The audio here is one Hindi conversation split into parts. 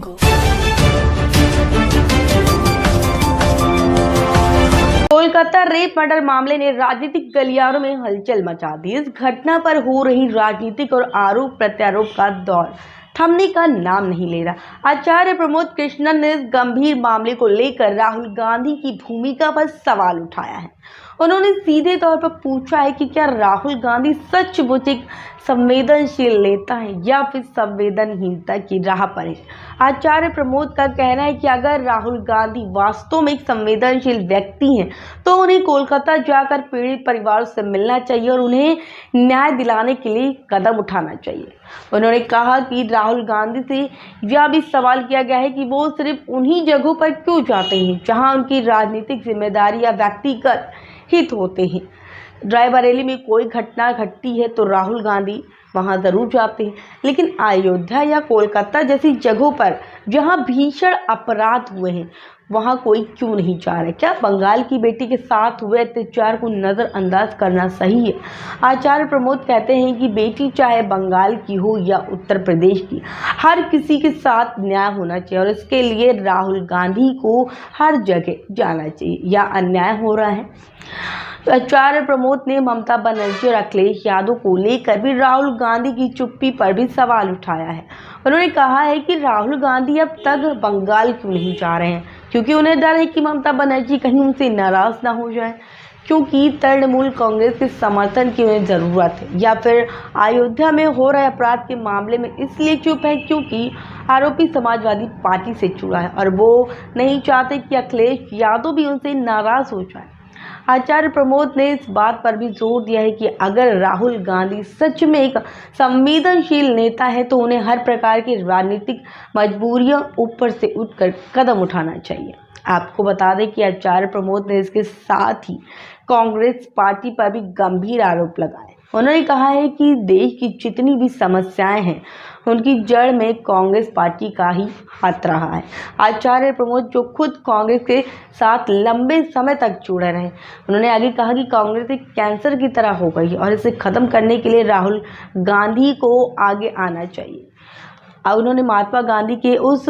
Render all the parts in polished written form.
Jungle। कोलकाता रेप मर्डर मामले ने राजनीतिक गलियारों में हलचल मचा दी। इस घटना पर हो रही राजनीतिक और आरोप प्रत्यारोप का दौर थमने का नाम नहीं ले रहा। आचार्य प्रमोद कृष्णन ने इस गंभीर मामले को लेकर राहुल गांधी की भूमिका पर सवाल उठाया है। उन्होंने सीधे तौर पर पूछा है कि क्या राहुल गांधी सचमुच एक संवेदनशील नेता है या फिर संवेदनहीनता की राह पर है। आचार्य प्रमोद का कहना है कि अगर राहुल गांधी वास्तव में एक संवेदनशील व्यक्ति हैं तो उन्हें कोलकाता जाकर पीड़ित परिवार से मिलना चाहिए और उन्हें न्याय दिलाने के लिए कदम उठाना चाहिए। उन्होंने कहा कि राहुल गांधी से यह भी सवाल किया गया है कि वो सिर्फ उन्हीं जगहों पर क्यों जाते हैं जहां उनकी राजनीतिक जिम्मेदारी या व्यक्तिगत हित होते हैं। रायबरेली में कोई घटना घटती है तो राहुल गांधी वहां जरूर जाते हैं, लेकिन अयोध्या या कोलकाता जैसी जगहों पर जहां भीषण अपराध हुए हैं वहां कोई क्यों नहीं जा रहा है। क्या बंगाल की बेटी के साथ हुए अत्याचार को नज़रअंदाज करना सही है? आचार्य प्रमोद कहते हैं कि बेटी चाहे बंगाल की हो या उत्तर प्रदेश की, हर किसी के साथ न्याय होना चाहिए और इसके लिए राहुल गांधी को हर जगह जाना चाहिए। या अन्याय हो रहा है? तो आचार्य प्रमोद ने ममता बनर्जी और अखिलेश यादव को लेकर भी राहुल गांधी की चुप्पी पर भी सवाल उठाया है। उन्होंने कहा है कि राहुल गांधी अब तक बंगाल क्यों नहीं जा रहे हैं, क्योंकि उन्हें डर है कि ममता बनर्जी कहीं उनसे नाराज ना हो जाए, क्योंकि तृणमूल कांग्रेस के समर्थन की उन्हें ज़रूरत है, या फिर अयोध्या में हो रहे अपराध के मामले में इसलिए चुप है क्योंकि आरोपी समाजवादी पार्टी से जुड़ा है और वो नहीं चाहते कि अखिलेश यादव भी उनसे नाराज हो जाए। आचार्य प्रमोद ने इस बात पर भी जोर दिया है कि अगर राहुल गांधी सच में एक संवेदनशील नेता है तो उन्हें हर प्रकार की राजनीतिक मजबूरियों ऊपर से उठकर कदम उठाना चाहिए। आपको बता दें कि आचार्य प्रमोद ने इसके साथ ही कांग्रेस पार्टी पर भी गंभीर आरोप लगाए। उन्होंने कहा है कि देश की जितनी भी समस्याएं हैं उनकी जड़ में कांग्रेस पार्टी का ही हाथ रहा है। आचार्य प्रमोद जो खुद कांग्रेस के साथ लंबे समय तक जुड़े रहे, उन्होंने आगे कहा कि कांग्रेस एक कैंसर की तरह हो गई है और इसे खत्म करने के लिए राहुल गांधी को आगे आना चाहिए। उन्होंने महात्मा गांधी के उस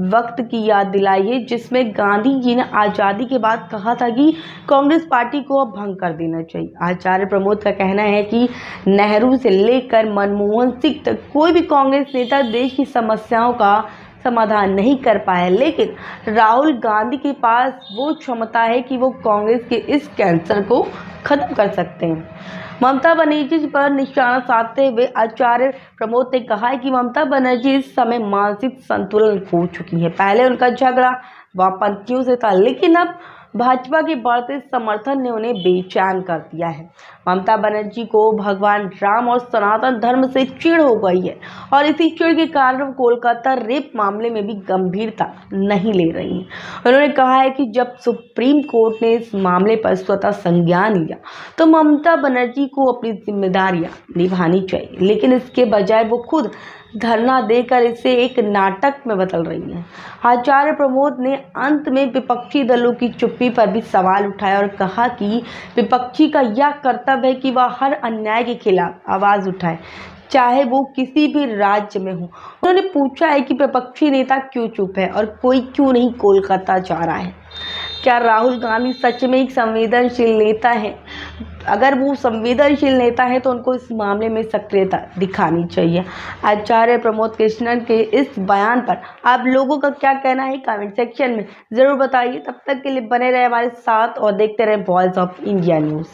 वक्त की याद दिलाई है जिसमें गांधी जी ने आज़ादी के बाद कहा था कि कांग्रेस पार्टी को अब भंग कर देना चाहिए। आचार्य प्रमोद का कहना है कि नेहरू से लेकर मनमोहन सिंह तक कोई भी कांग्रेस नेता देश की समस्याओं का समाधान नहीं कर पाया, लेकिन राहुल गांधी के पास वो क्षमता है कि वो कांग्रेस के इस कैंसर को खत्म कर सकते हैं। ममता बनर्जी पर निशाना साधते हुए आचार्य प्रमोद ने कहा है कि ममता बनर्जी इस समय मानसिक संतुलन खो चुकी है। पहले उनका झगड़ा वामपंथियों से था, लेकिन अब भाजपा के बढ़ते समर्थन ने उन्हें बेचैन कर दिया है। ममता बनर्जी को भगवान राम और सनातन धर्म से चिढ़ हो गई है और इसी चिढ़ के कारण वो कोलकाता रेप मामले में भी गंभीरता नहीं ले रही हैं। उन्होंने कहा है कि जब सुप्रीम कोर्ट ने इस मामले पर स्वतः संज्ञान लिया तो ममता बनर्जी को अपनी जिम्मेदारियां निभानी चाहिए, लेकिन इसके बजाय वो खुद धरना देकर इसे एक नाटक में बदल रही है। आचार्य प्रमोद ने अंत में विपक्षी दलों की चुप्पी पर भी सवाल उठाया और कहा कि विपक्षी का यह कर्तव्य है कि वह हर अन्याय के खिलाफ आवाज़ उठाए, चाहे वो किसी भी राज्य में हो। उन्होंने पूछा है कि विपक्षी नेता क्यों चुप है और कोई क्यों नहीं कोलकाता जा रहा है। क्या राहुल गांधी सच में एक संवेदनशील नेता है? अगर वो संवेदनशील नेता है तो उनको इस मामले में सक्रियता दिखानी चाहिए। आचार्य प्रमोद कृष्णन के इस बयान पर आप लोगों का क्या कहना है कमेंट सेक्शन में ज़रूर बताइए। तब तक के लिए बने रहे हमारे साथ और देखते रहे वॉइस ऑफ इंडिया न्यूज़।